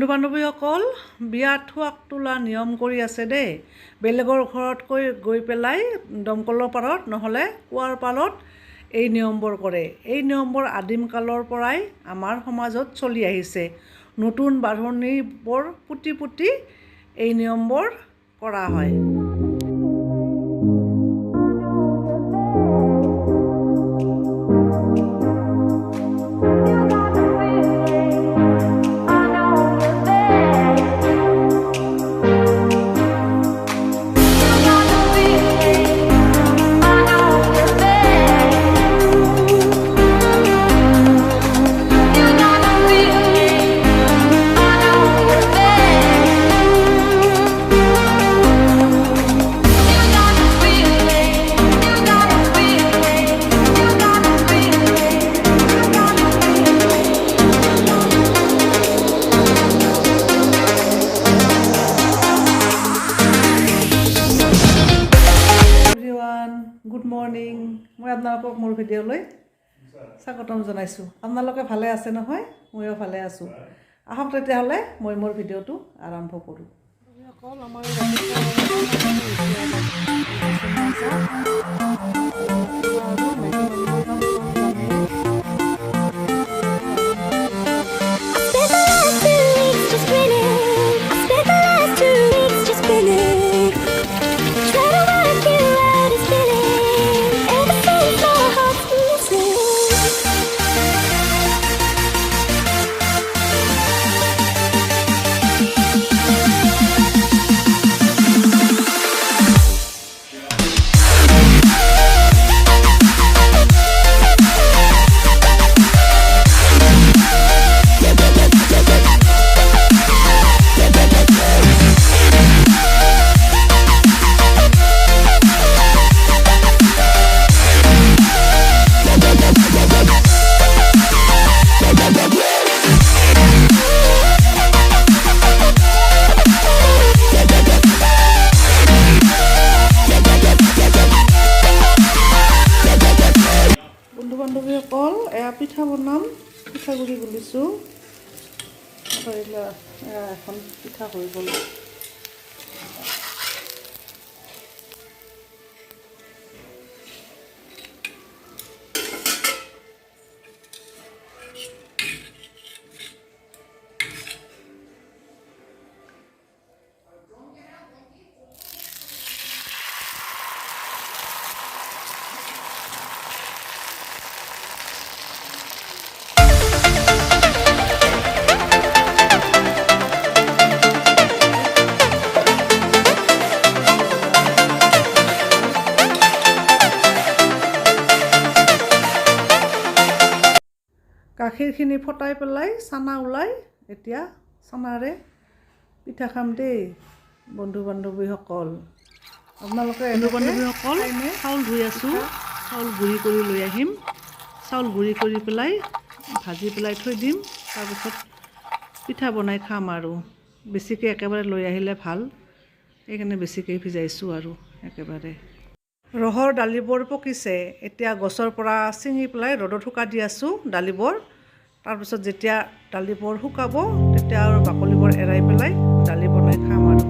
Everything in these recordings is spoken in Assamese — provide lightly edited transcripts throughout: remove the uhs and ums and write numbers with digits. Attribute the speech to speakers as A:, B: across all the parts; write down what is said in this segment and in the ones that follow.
A: বন্ধু-বান্ধৱীসকল বিয়াত থোৱাক তোলা নিয়ম কৰি আছে দেই। বেলেগৰ ঘৰত গৈ পেলাই দমকলৰ পাৰত নহ'লে কুঁৱাৰ পাৰত এই নিয়মবোৰ কৰে। এই নিয়মবোৰ আদিম কালৰ পৰাই আমাৰ সমাজত চলি আহিছে। নতুন বাঢ়নীবোৰ পুতি পুতি এই নিয়মবোৰ কৰা হয়। Good morning. মই আপোনালোকক মোৰ ভিডিঅ'লৈ স্বাগতম জনাইছোঁ। আপোনালোকে ভালে আছে নহয়? ময়ো ভালে আছোঁ। আহক তেতিয়াহ'লে মই মোৰ ভিডিঅ'টো আৰম্ভ কৰোঁ। বন্ধু-বান্ধৱীসকল, এয়া পিঠা বনাম। পিঠাগুড়ি গুলিছোঁ। এখন পিঠা হৈ গ'ল। গাখীৰখিনি ফটাই পেলাই চানা ওলাই, এতিয়া চানাৰে পিঠা খাম দেই বন্ধু-বান্ধৱীসকল। আপোনালোকে বন্ধু-বান্ধৱীসকল, চাউল ধুই আছোঁ। চাউল গুড়ি কৰি লৈ আহিম। চাউল গুড়ি কৰি পেলাই ভাজি পেলাই থৈ দিম। তাৰপিছত পিঠা বনাই খাম আৰু বেছিকৈ একেবাৰে লৈ আহিলে ভাল, সেইকাৰণে বেছিকৈ ভিজাইছোঁ আৰু একেবাৰে। ৰহৰ দালিবোৰ পকিছে। এতিয়া গছৰ পৰা ছিঙি পেলাই ৰ'দত শুকাই দি আছোঁ দালিবোৰ। তাৰপিছত যেতিয়া দালিবোৰ শুকাব তেতিয়া আৰু বাকলিবোৰ এৰাই পেলাই দালি বনাই খাম আৰু।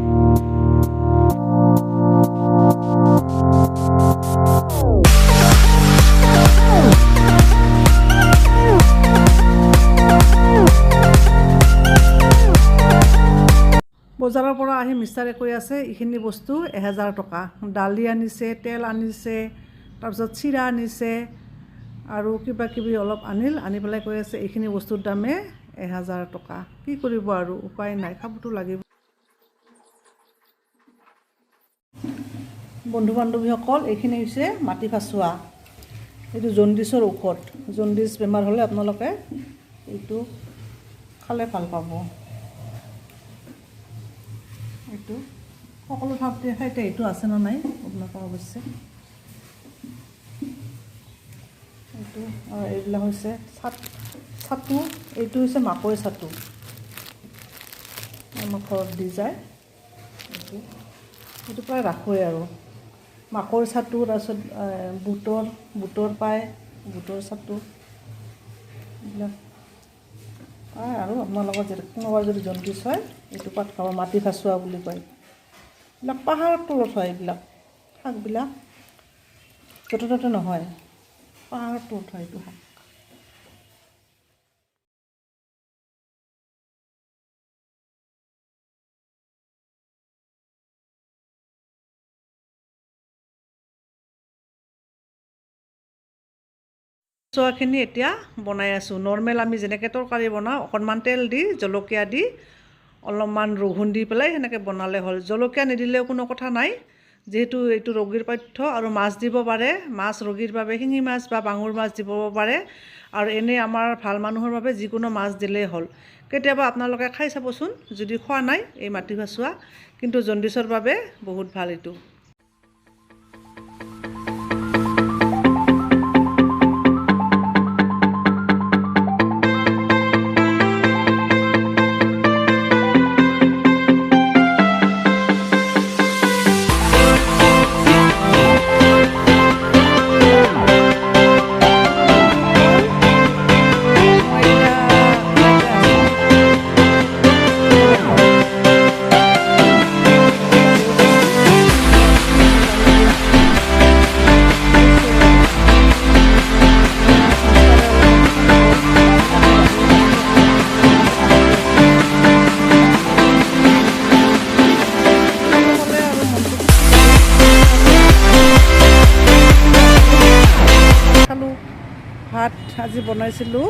A: বজাৰৰ পৰা আহি মিষ্টাৰে কৈ আছে এইখিনি বস্তু 1000 টকা। দালি আনিছে, তেল আনিছে, তাৰপিছত চিৰা আনিছে আৰু কিবা কিবি অলপ আনি পেলাই কৈ আছে এইখিনি বস্তুৰ দামে 1000 টকা। কি কৰিব আৰু, উপায় নাই, খাবতো লাগিব। বন্ধু-বান্ধৱীসকল, এইখিনি হৈছে মাটি ফাচুৱা। এইটো জণ্ডিছৰ ঔষধ। জণ্ডিছ বেমাৰ হ'লে আপোনালোকে এইটো খালে ভাল পাব। এইটো সকলো ঠাইতে এইটো আছে নে নাই আপোনালোকৰ অৱশ্যে। এইটো এইবিলাক হৈছে ছাতু। এইটো হৈছে মাকৈ ছাতু, আমাৰ ঘৰত দি যায়। এইটো প্ৰায় ৰাখোৱেই আৰু। মাকৰ ছাতু, তাৰপিছত বুটৰ পায়, বুটৰ ছাতু এইবিলাক আৰু আপোনালোকৰ যদি কোনোবা যদি জণ্ডিছ হয় এইটো পাত খাব, মাটি ভাচোৱা বুলি কয়। এইবিলাক পাহাৰৰ তলত হয়, এইবিলাক শাকবিলাক য'তে ত'তে নহয়, পাহাৰৰ তলত হয় এইটো শাক। চোৱাখিনি এতিয়া বনাই আছোঁ। নৰ্মেল আমি যেনেকৈ তৰকাৰী বনাওঁ, অকণমান তেল দি জলকীয়া দি অলপমান ৰহুন দি পেলাই সেনেকৈ বনালে হ'ল। জলকীয়া নিদিলেও কোনো কথা নাই, যিহেতু এইটো ৰোগীৰ পথ্য। আৰু মাছ দিব পাৰে, মাছ ৰোগীৰ বাবে শিঙি মাছ বা বাঙুৰ মাছ দিব পাৰে। আৰু এনেই আমাৰ ভাল মানুহৰ বাবে যিকোনো মাছ দিলেই হ'ল। কেতিয়াবা আপোনালোকে খাই চাবচোন, যদি খোৱা নাই এই মাটি ভাচোৱা, কিন্তু জণ্ডিছৰ বাবে বহুত ভাল এইটো। ভাত আজি বনাইছিলোঁ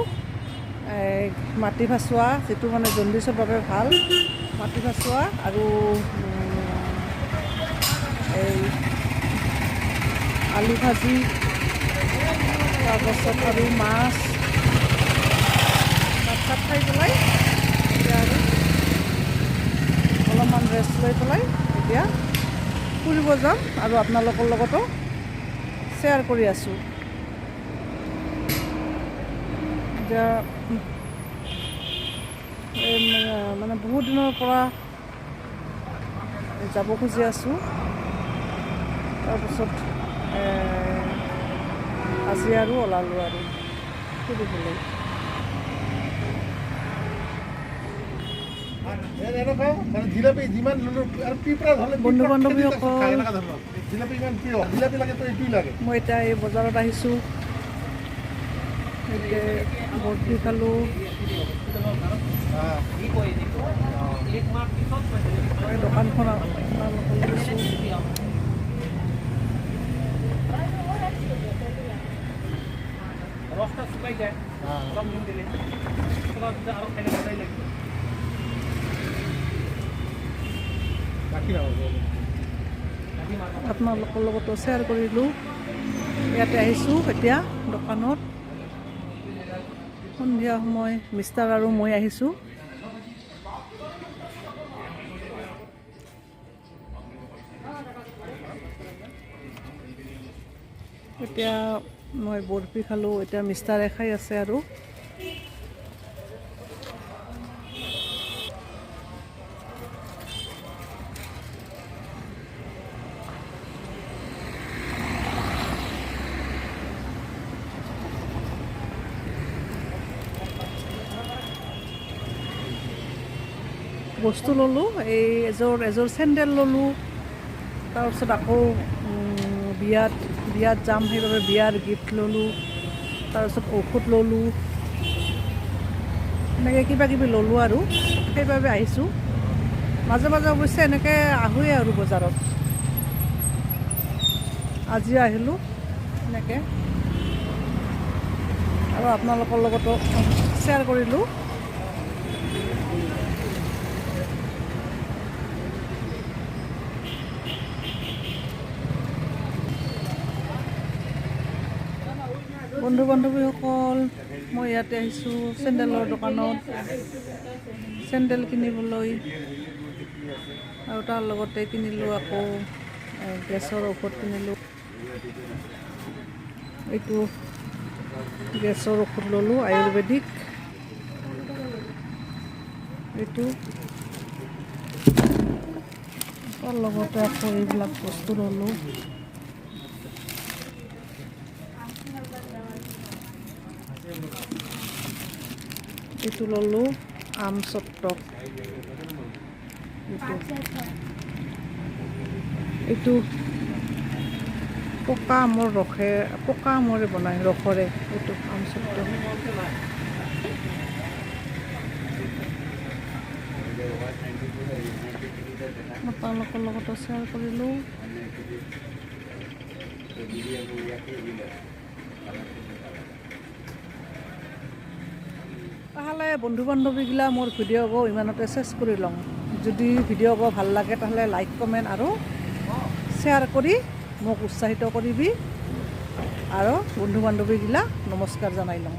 A: মাটি ভাচোৱা, যিটো মানে জণ্ডিছৰ বাবে ভাল, মাটি ভাচোৱা আৰু এই আলু ভাজি, তাৰপাছত আৰু মাছ, ভাত চাত খাই পেলাই এতিয়া আৰু অলপমান ৰেষ্ট লৈ পেলাই এতিয়া ফুৰিব যাম আৰু আপোনালোকৰ লগতো শ্বেয়াৰ কৰি আছোঁ। এতিয়া মানে বহুত দিনৰ পৰা যাব খুজি আছোঁ, তাৰপিছত আজি আৰু ওলালোঁ আৰু ফুৰিবলৈ। বন্ধু বান্ধৱীসকল, মই এতিয়া এই বজাৰত আহিছোঁ, বৰফি খালোঁ, দোকানখন আপোনালোকৰ লগতো শ্বেয়াৰ কৰিলোঁ। ইয়াতে আহিছোঁ এতিয়া দোকানত, সন্ধিয়া সময় মিষ্টাৰ আৰু মই আহিছোঁ। এতিয়া মই বৰফি খালোঁ, এতিয়া মিষ্টাৰে খাই আছে আৰু বস্তু ল'লোঁ। এই এযোৰ চেণ্ডেল ল'লোঁ, তাৰপিছত আকৌ বিয়াত যাম, সেইবাবে বিয়াৰ গিফ্ট ল'লোঁ, তাৰপিছত ঔষধ ল'লোঁ, এনেকৈ কিবা কিবি ল'লোঁ আৰু সেইবাবে আহিছোঁ। মাজে মাজে অৱশ্যে এনেকৈ আহোঁৱেই আৰু বজাৰত, আজিও আহিলোঁ এনেকৈ আৰু আপোনালোকৰ লগতো শ্বেয়াৰ কৰিলোঁ। বন্ধু বান্ধৱীসকল, মই ইয়াতে আহিছোঁ চেণ্ডেলৰ দোকানত চেণ্ডেল কিনিবলৈ, আৰু তাৰ লগতে কিনিলোঁ আকৌ গেছৰ ঔষধ কিনিলোঁ। এইটো গেছৰ ঔষধ ল'লোঁ আয়ুৰ্বেদিক, এইটো তাৰ লগতে আকৌ এইবিলাক বস্তু ল'লোঁ। এইটো ল'লোঁ আম চট্টক। এইটো পকা আমৰে বনায় ৰসৰে। এইটো আম চট্টক। মই তেওঁলোকৰ লগতো শ্বেয়াৰ কৰিলোঁ। তাহলে বন্ধু বান্ধৱীগিলা মোৰ ভিডিঅ' গো ইমানতে চেষ্টা কৰি লওঁ। যদি ভিডিঅ' গো ভাল লাগে তাহলে লাইক কমেণ্ট আৰু শ্বেয়াৰ কৰি মোক উৎসাহিত কৰিবি আৰু বন্ধু বান্ধৱীগিলা নমস্কাৰ জনাই লওঁ।